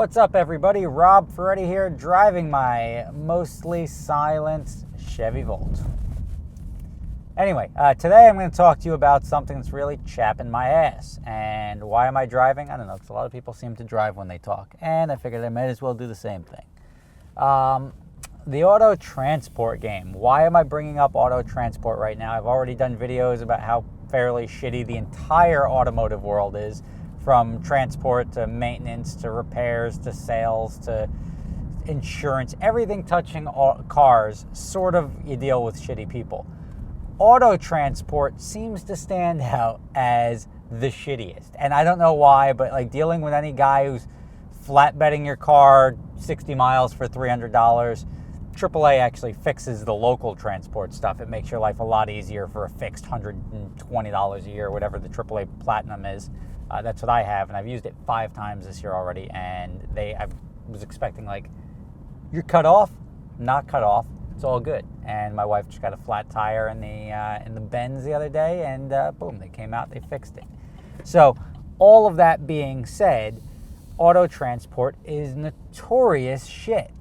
What's up, everybody? Rob Ferretti here, driving my mostly silent Chevy Volt. Anyway, today I'm going to talk to you about something that's really chapping my ass. And why am I driving? I don't know, because a lot of people seem to drive when they talk. And I figured I might as well do the same thing. The auto transport game. Why am I bringing up auto transport right now? I've already done videos about how fairly shitty the entire automotive world is. From transport to maintenance to repairs to sales to insurance, everything touching cars, sort of you deal with shitty people. Auto transport seems to stand out as the shittiest. And I don't know why, but like dealing with any guy who's flatbedding your car 60 miles for $300, AAA actually fixes the local transport stuff. It makes your life a lot easier for a fixed $120 a year, whatever the AAA Platinum is. That's what I have, and I've used it 5 times this year already, and I was expecting, like, you're cut off? Not cut off. It's all good. And my wife just got a flat tire in the Benz the other day, and boom, they came out, they fixed it. So all of that being said, auto transport is notorious shit.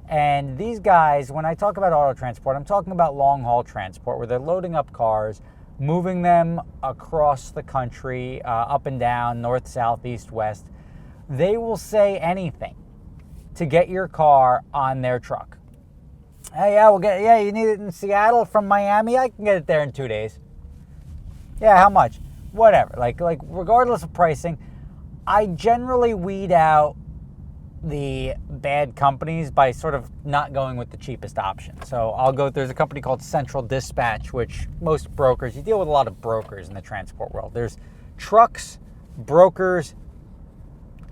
And these guys, when I talk about auto transport, I'm talking about long-haul transport, where they're loading up cars, moving them across the country, up and down, north, south, east, west. They will say anything to get your car on their truck. Hey, you need it in Seattle from Miami? I can get it there in 2 days. Yeah, how much? Whatever. Like regardless of pricing, I generally weed out the bad companies by sort of not going with the cheapest option. So there's a company called Central Dispatch, which most brokers, you deal with a lot of brokers in the transport world. There's trucks, brokers,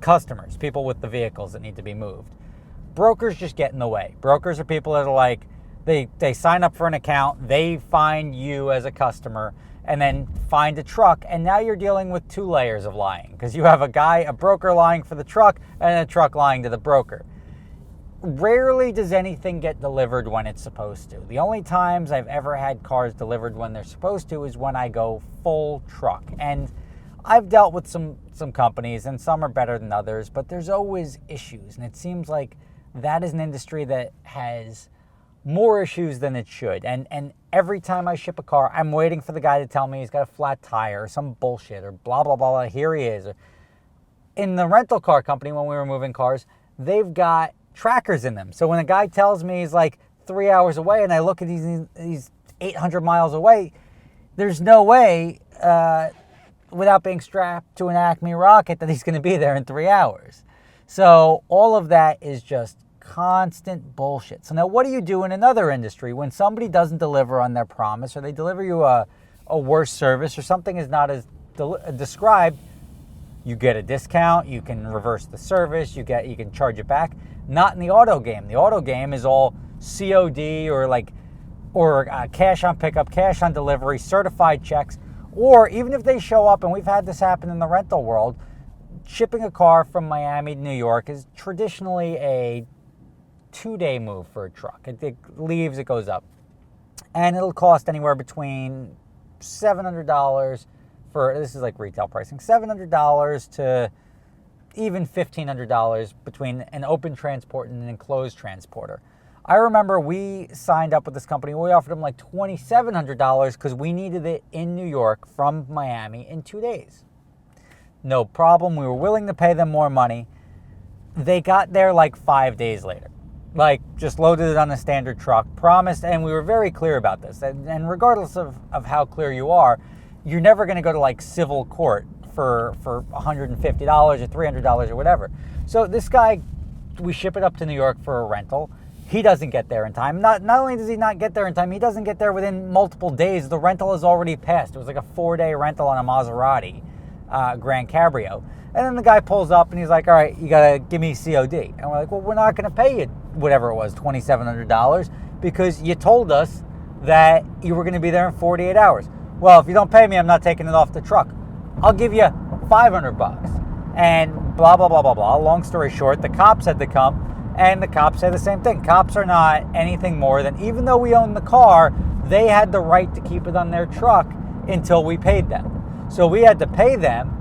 customers, people with the vehicles that need to be moved. Brokers just get in the way. Brokers are people that are like, they sign up for an account, they find you as a customer, and then find a truck, and now you're dealing with 2 layers of lying, because you have a broker lying for the truck, and a truck lying to the broker. Rarely does anything get delivered when it's supposed to. The only times I've ever had cars delivered when they're supposed to is when I go full truck. And I've dealt with some companies, and some are better than others, but there's always issues, and it seems like that is an industry that has more issues than it should. And every time I ship a car, I'm waiting for the guy to tell me he's got a flat tire or some bullshit or blah, blah, blah, here he is. In the rental car company, when we were moving cars, they've got trackers in them. So when a guy tells me he's like 3 hours away and I look at he's 800 miles away, there's no way without being strapped to an Acme rocket that he's going to be there in 3 hours. So all of that is just constant bullshit. So now what do you do in another industry when somebody doesn't deliver on their promise, or they deliver you a worse service, or something is not as described? You get a discount, you can reverse the service, you can charge it back. Not in the auto game. The auto game is all COD or cash on pickup, cash on delivery, certified checks, or even if they show up, and we've had this happen in the rental world, shipping a car from Miami to New York is traditionally a 2-day move for a truck. It leaves, it goes up. And it'll cost anywhere between $700 this is like retail pricing, $700 to even $1,500 between an open transport and an enclosed transporter. I remember we signed up with this company. We offered them like $2,700 because we needed it in New York from Miami in 2 days. No problem. We were willing to pay them more money. They got there like 5 days later. Like, just loaded it on a standard truck, promised, and we were very clear about this. And regardless of how clear you are, you're never going to go to like civil court for $150 or $300 or whatever. So this guy, we ship it up to New York for a rental. He doesn't get there in time. Not only does he not get there in time, he doesn't get there within multiple days. The rental is already passed. It was like a 4-day rental on a Maserati Grand Cabrio. And then the guy pulls up and he's like, all right, you got to give me COD. And we're like, well, we're not going to pay you whatever it was, $2,700, because you told us that you were going to be there in 48 hours. Well, if you don't pay me, I'm not taking it off the truck. I'll give you $500. And blah, blah, blah, blah, blah. Long story short, the cops had to come, and the cops say the same thing. Cops are not anything more than, even though we own the car, they had the right to keep it on their truck until we paid them. So we had to pay them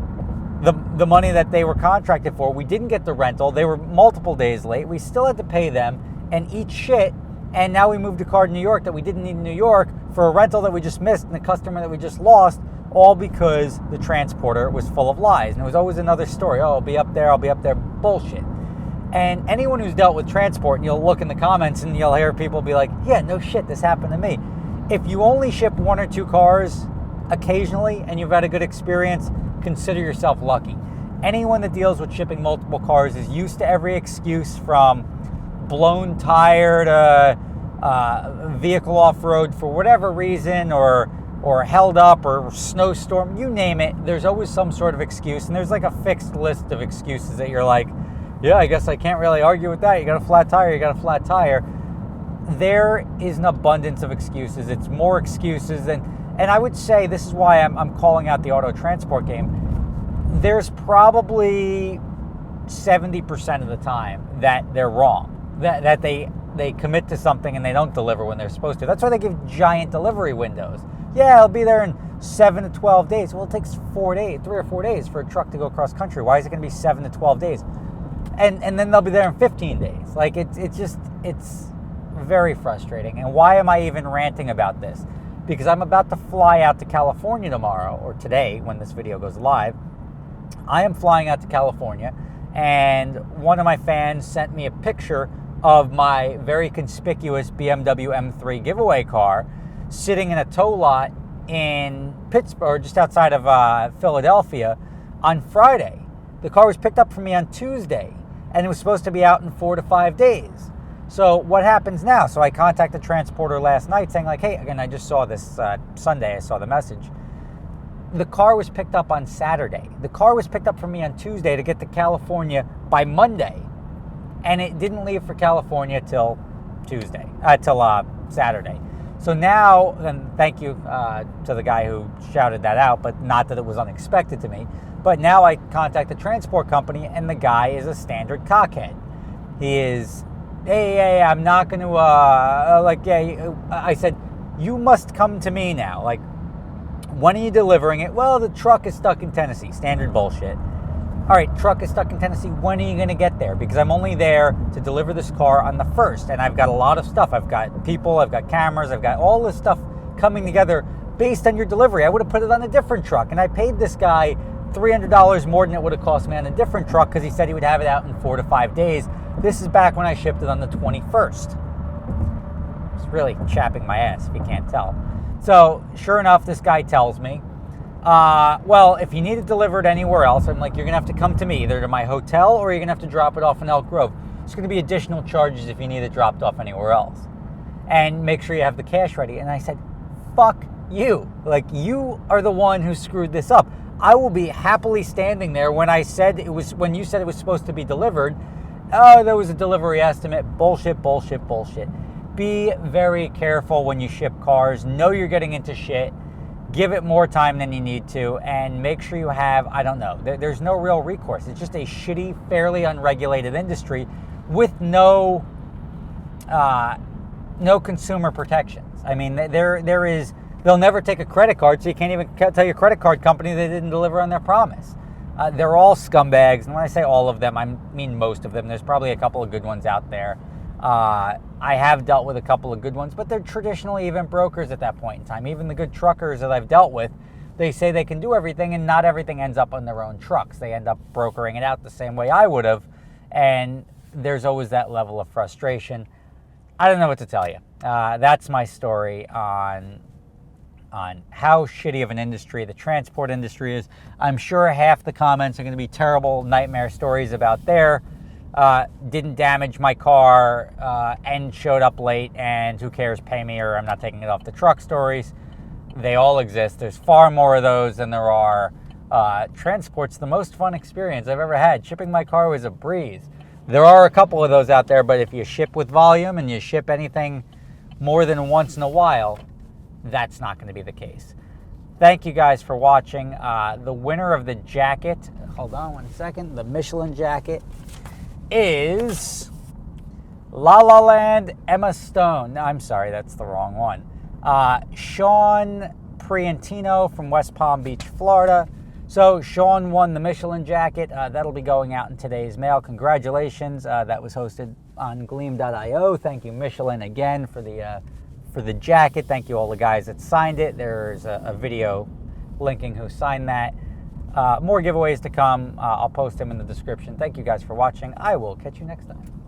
the money that they were contracted for. We didn't get the rental. They were multiple days late. We still had to pay them and eat shit. And now we moved a car to New York that we didn't need in New York for a rental that we just missed and a customer that we just lost, all because the transporter was full of lies. And it was always another story. Oh, I'll be up there. Bullshit. And anyone who's dealt with transport, and you'll look in the comments and you'll hear people be like, yeah, no shit, this happened to me. If you only ship 1 or 2 cars occasionally and you've had a good experience, consider yourself lucky. Anyone that deals with shipping multiple cars is used to every excuse, from blown tire to vehicle off-road for whatever reason, or held up, or snowstorm, you name it. There's always some sort of excuse, and there's like a fixed list of excuses that you're like, yeah, I guess I can't really argue with that. You got a flat tire. There is an abundance of excuses. It's more excuses than, and I would say this is why I'm calling out the auto transport game. There's probably 70% of the time that they're wrong, that they commit to something and they don't deliver when they're supposed to. That's why they give giant delivery windows. Yeah, it'll be there in 7 to 12 days. Well, it takes 3 or 4 days for a truck to go cross country. Why is it going to be 7 to 12 days? And then they'll be there in 15 days. Like, it's very frustrating. And why am I even ranting about this? Because I'm about to fly out to California tomorrow, or today when this video goes live. I am flying out to California, and one of my fans sent me a picture of my very conspicuous BMW M3 giveaway car sitting in a tow lot in Pittsburgh, just outside of Philadelphia, on Friday. The car was picked up for me on Tuesday, and it was supposed to be out in 4 to 5 days. So what happens now? So I contacted the transporter last night saying, like, hey, again, I just saw this Sunday, I saw the message. The car was picked up on Saturday. The car was picked up for me on Tuesday to get to California by Monday. And it didn't leave for California till Saturday. So now, and thank you to the guy who shouted that out, but not that it was unexpected to me. But now I contact the transport company, and the guy is a standard cockhead. He is, hey, I'm not going to, I said, you must come to me now. Like, when are you delivering it? Well, the truck is stuck in Tennessee. Standard bullshit. All right, truck is stuck in Tennessee. When are you going to get there? Because I'm only there to deliver this car on the 1st, and I've got a lot of stuff. I've got people, I've got cameras, I've got all this stuff coming together based on your delivery. I would have put it on a different truck, and I paid this guy $300 more than it would have cost me on a different truck because he said he would have it out in 4 to 5 days. This is back when I shipped it on the 21st. It's really chapping my ass if you can't tell. So, sure enough, this guy tells me, well, if you need it delivered anywhere else, I'm like, you're going to have to come to me, either to my hotel or you're going to have to drop it off in Elk Grove. There's going to be additional charges if you need it dropped off anywhere else. And make sure you have the cash ready. And I said, fuck you. Like, you are the one who screwed this up. I will be happily standing there when you said it was supposed to be delivered. Oh, there was a delivery estimate. Bullshit. Be very careful when you ship cars. Know you're getting into shit. Give it more time than you need to, and make sure you have, I don't know, there's no real recourse. It's just a shitty, fairly unregulated industry with no consumer protections. I mean, they'll never take a credit card, so you can't even tell your credit card company they didn't deliver on their promise. They're all scumbags, and when I say all of them, I mean most of them. There's probably a couple of good ones out there. I have dealt with a couple of good ones, but they're traditionally even brokers at that point in time. Even the good truckers that I've dealt with, they say they can do everything, and not everything ends up on their own trucks. They end up brokering it out the same way I would have, and there's always that level of frustration. I don't know what to tell you. That's my story on how shitty of an industry the transport industry is. I'm sure half the comments are going to be terrible nightmare stories about didn't damage my car and showed up late and who cares, pay me or I'm not taking it off the truck stories. They all exist. There's far more of those than there are. Transport's the most fun experience I've ever had. Shipping my car was a breeze. There are a couple of those out there, but if you ship with volume and you ship anything more than once in a while, that's not going to be the case. Thank you guys for watching. The winner of the jacket, hold on one second, the Michelin jacket is La La Land Emma Stone. No, I'm sorry, that's the wrong one. Sean Priantino from West Palm Beach, Florida. So Sean won the Michelin jacket. That'll be going out in today's mail. Congratulations. That was hosted on Gleam.io. Thank you, Michelin, again for the jacket. Thank you all the guys that signed it. There's a video linking who signed that. More giveaways to come. I'll post them in the description. Thank you guys for watching. I will catch you next time.